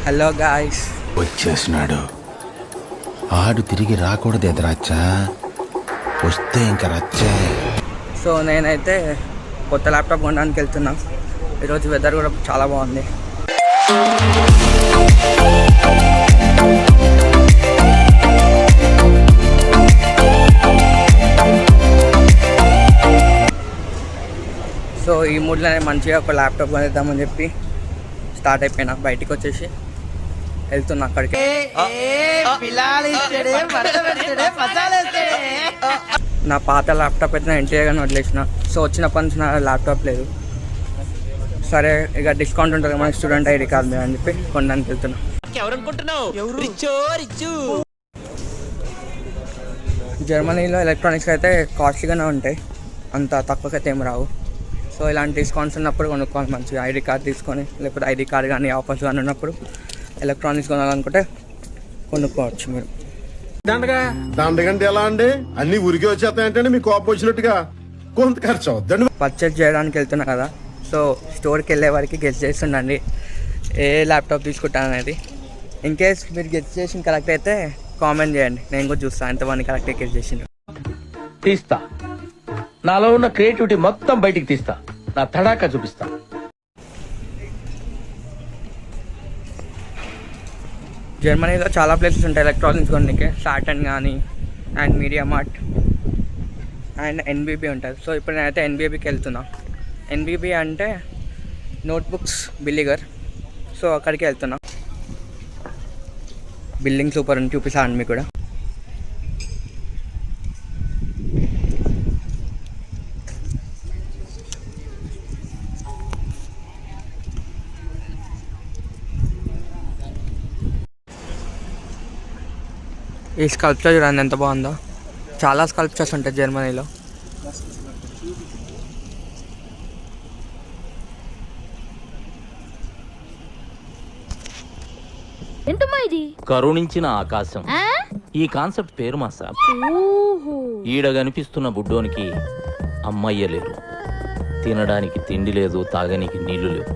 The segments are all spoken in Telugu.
Hello guys, వచ్చేసినాడు. ఆడు తిరిగి రాకూడదు ఎదురచ్చా, వస్తే ఇంకా రచ్చా. సో నేనైతే కొత్త ల్యాప్టాప్ కొనడానికి వెళ్తున్నా. ఈరోజు వెదర్ కూడా చాలా బాగుంది. సో ఈ మూడ్లోనే మంచిగా ఒక ల్యాప్టాప్ కొనేద్దామని చెప్పి స్టార్ట్ అయిపోయినా. బయటికి వచ్చేసి వెళ్తున్నా అక్కడికి. నా పాత ల్యాప్టాప్ అయితే నేను ఇంటిగానే వదిలేసిన. సో వచ్చినప్పటి నుంచి నా ల్యాప్టాప్ లేదు. సరే ఇక డిస్కౌంట్ ఉంటుంది మనకి స్టూడెంట్ ఐడి కార్డు మీద అని చెప్పి కొనడానికి వెళ్తున్నా. జర్మనీలో ఎలక్ట్రానిక్స్ అయితే కాస్ట్లీగానే ఉంటాయి, అంత తక్కువకైతే ఏం రావు. సో ఇలాంటి డిస్కౌంట్స్ ఉన్నప్పుడు కొనుక్కోవాలి మంచిగా. ఐడి కార్డ్ తీసుకొని, లేకపోతే ఐడి కార్డ్ కానీ ఆఫర్స్ కానీ ఉన్నప్పుడు ఎలక్ట్రానిక్స్ కొనాలనుకుంటే కొనుక్కోవచ్చు మీరు. దండగంటే ఎలా అండి, అన్ని ఉరికి వచ్చేస్తాయంటే మీకు కోపం వచ్చినట్టుగా కొంత ఖర్చు అవుద్దండి. పర్చేజ్ చేయడానికి వెళ్తున్నా కదా, సో స్టోర్కి వెళ్ళే వారికి గెస్ట్ చేస్తుండండి ఏ ల్యాప్టాప్ తీసుకుంటాను అనేది. ఇన్ కేస్ మీరు గెస్ట్ చేసిన కరెక్ట్ అయితే కామెంట్ చేయండి, నేను కూడా చూస్తాను ఎంతమంది కరెక్ట్గా గెస్ట్ చేసిండ్రు. తీస్తా, నాలో ఉన్న క్రియేటివిటీ మొత్తం బయటికి తీస్తా, నా తడాకా చూపిస్తా. జర్మనీలో చాలా ప్లేసెస్ ఉంటాయి ఎలక్ట్రానిక్స్ కొనడానికి. సాటర్న్ కానీ అండ్ మీడియా మార్ట్ అండ్ ఎన్బీబీ ఉంటుంది. సో ఇప్పుడు నేనైతే ఎన్బీబీకి వెళ్తున్నా. ఎన్బీబీ అంటే నోట్బుక్స్ బిల్లిగర్. సో అక్కడికి వెళ్తున్నా. బిల్డింగ్ సూపర్ అని చూపిస్తాను మీకు కూడా. ఈ స్కల్ప్చర్ చూడండి ఎంత బాగుందో. చాలా స్కల్ప్చర్స్ ఉంటాయి జర్మనీలో. కరుణించిన ఆకాశం ఈ కాన్సెప్ట్ పేరు మా సార్. ఈడ కనిపిస్తున్న బుడ్డోనికి అమ్మయ్య లేరు, తినడానికి తిండి లేదు, తాగనికి నీళ్లు లేవు.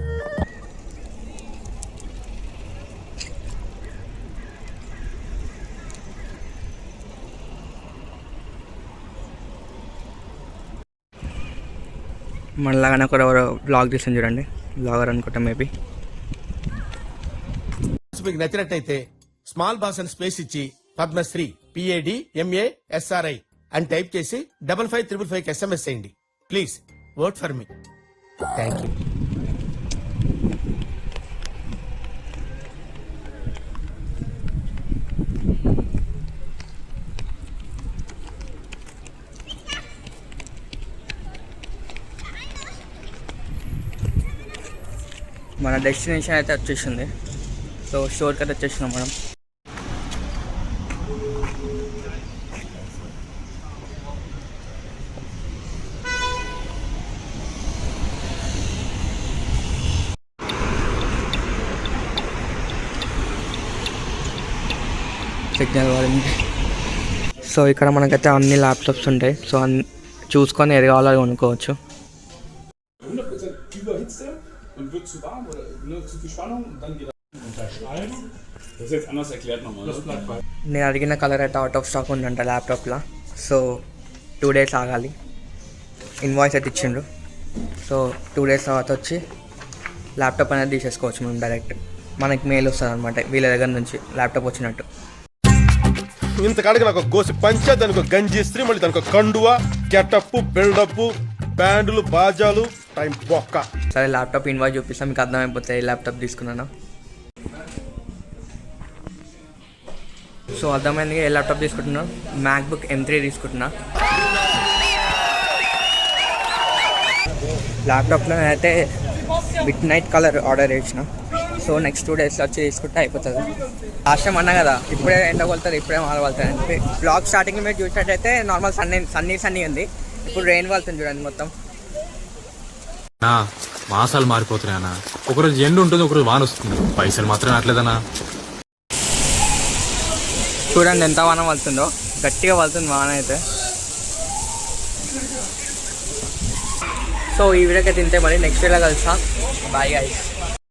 మనలాగానే ఒక బ్లాగ్ తీసాను చూడండి, బ్లాగర్ అనుకుంటా మేబీ. మీకు నచ్చినట్టయితే స్మాల్ బాస్ అని స్పేస్ ఇచ్చి పద్మశ్రీ PADMASRI అని టైప్ చేసి 55555 SMS చేయండి. Please vote for me. Thank you. మన డెస్టినేషన్ అయితే వచ్చేసింది. సో స్టోర్కి అయితే వచ్చేసినాం మనం. సిగ్నల్ వాడింది. సో ఇక్కడ మనకైతే అన్ని ల్యాప్టాప్స్ ఉంటాయి. సో చూసుకొని ఏది కావాలో కొనుక్కోవచ్చు. Und wird zu warm oder zu viel Spannung und dann geht unterschreiben. Das ist jetzt anders erklärt nochmal. Das bleibt bei. నేను అడిగిన కలర్ అయితే అవుట్ ఆఫ్ స్టాక్ ఉందంట ల్యాప్టాప్లో. సో 2 days ఆగాలి. ఇన్వాయిస్ అయితే ఇచ్చిండ్రు. సో 2 days తర్వాత వచ్చి ల్యాప్టాప్ అనేది తీసేసుకోవచ్చు మనం డైరెక్ట్. మనకి మెయిల్ వస్తుంది అనమాట వీళ్ళ దగ్గర నుంచి ల్యాప్టాప్ వచ్చినట్టు. ఇంతకాడికి నాకు గోసి పంచ, దానికి ఒక గంజి ఇస్త్రీ, మళ్ళీ దానికి కండువా, గెటప్, బిల్డప్, బ్యాండ్లు, బాజాలు, టైం బొక్క. సరే ల్యాప్టాప్ ఇన్వాయిస్ చూపిస్తాను, మీకు అర్థమైపోతుంది ఏ ల్యాప్టాప్ తీసుకున్నాను. సో అర్థమైంది ఏ ల్యాప్టాప్ తీసుకుంటున్నా. మ్యాక్బుక్ M3 తీసుకుంటున్నా. ల్యాప్టాప్లో అయితే మిడ్ నైట్ కలర్ ఆర్డర్ చేసిన. సో నెక్స్ట్ 2 days వచ్చి తీసుకుంటే అయిపోతుంది. లాస్ట్ టైం అన్నా కదా ఇప్పుడే ఎండ కొలుతుంది, ఇప్పుడే మాల కొలుతుంది అని చెప్పి. బ్లాగ్ స్టార్టింగ్ మీరు చూసినట్టయితే నార్మల్ సన్నీ ఉంది. ఇప్పుడు రెయిన్ వాళ్తుంది చూడండి మొత్తం. మాసాలు మారిపోతున్నాయన్నా, ఒకరోజు ఎండు ఉంటుంది, ఒకరోజు వాన వస్తుంది, పైసలు మాత్రం అట్లేదన్నా. చూడండి ఎంత వాన వస్తుందో, గట్టిగా వస్తుంది వాన అయితే. సో ఈ వీడియోకి తింటే మరి నెక్స్ట్ వీడియోలో కలుస్తా. Bye guys.